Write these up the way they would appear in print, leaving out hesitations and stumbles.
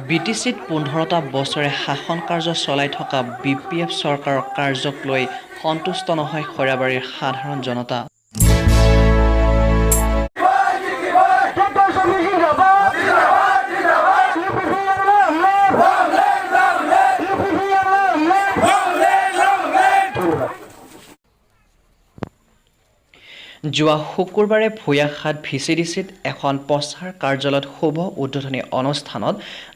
BTCত 15টা বছৰে শাসন কাৰ্য চলাই থকা BPF চৰকাৰৰ কাৰ্যক লৈ সন্তুষ্ট নহয় খৈৰাবাৰীৰ সাধাৰণ জনতা। যোৱা শুকুৰবাৰে ভূঞাখাত VCDCত এখন প্ৰচাৰ কাৰ্যালয়ত শুভ উদ্বোধনী অনুষ্ঠানত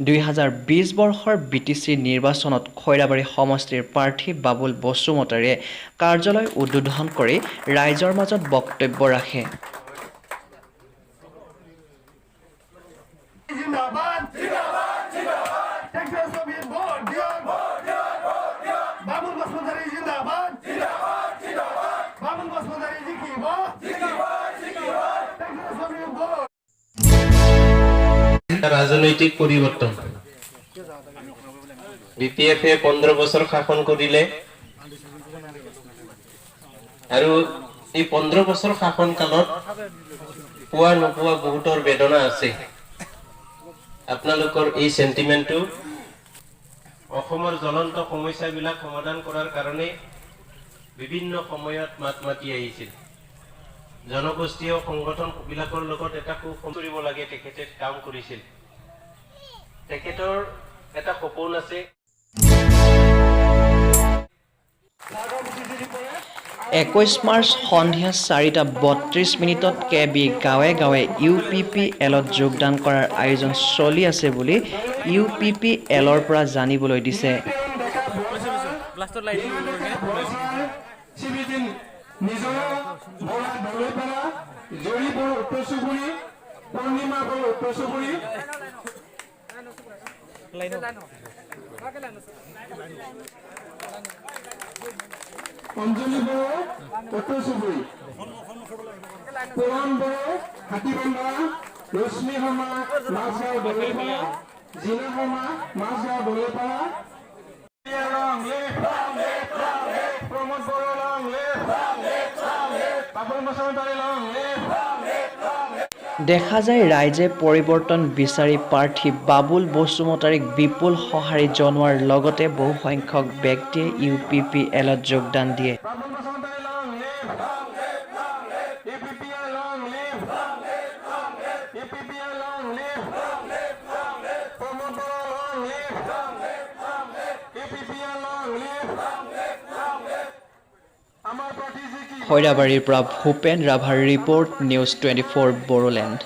2020 বৰ্ষৰ BTC নিৰ্বাচনত খৈৰাবাৰী সমষ্টিৰ প্ৰাৰ্থী বাবুল বসুমতাৰীয়ে কাৰ্যালয় উদ্বোধন কৰি ৰাইজৰ মাজত বক্তব্য ৰাখে। ৰাজনৈতিক পৰিবৰ্তন বিপিএফে 15 বছৰ শাসন কৰিলে আৰু এই 15 বছৰ শাসন কালত পোৱা নোপোৱা বহুতৰ বেদনা আছে। আপোনালোকৰ এই সেন্টিমেন্টটো অসমৰ জ্বলন্ত সমস্যাবিলাক সমাধান কৰাৰ কাৰণে বিভিন্ন সময়ত মাত মাতি আহিছিল। জনগোষ্ঠীয় সংগঠন বিলাকৰ লগত এটা কৰিব লাগে তেখেতে কাম কৰিছিল। তেখেতৰ এটা সপোন আছে। 21 মাৰ্চ সন্ধিয়া 4:32 মিনিটত কেবি গাঁৱে গাঁৱে UPPLত যোগদান কৰাৰ আয়োজন চলি আছে বুলি UPPLৰ পৰা জানিবলৈ দিছে। অঞ্জলি বড়ো উত্তৰ চুবুৰী, পুৰণ বড়ো হাতীবান্ধা, ৰশ্মি শৰ্মা মাছগাঁও দলৈপাৰা, জিনা শৰ্মা মাছগাঁও দলৈপাৰা, প্ৰমোদ বড়ো লং বাবুল বসুমতাৰী লং। দেখা যায় ৰাইজে পৰিৱৰ্তন বিচাৰি প্ৰাৰ্থী বাবুল বসুমতাৰীক বিপুল সঁহাৰি জনোৱাৰ লগতে বহু সংখ্যক ব্যক্তিয়ে UPPLত যোগদান দিয়ে। খৈৰাবাৰীৰ পৰা ভূপেন ৰাভাৰ ৰিপৰ্ট, নিউজ 24 বড়োলেণ্ড।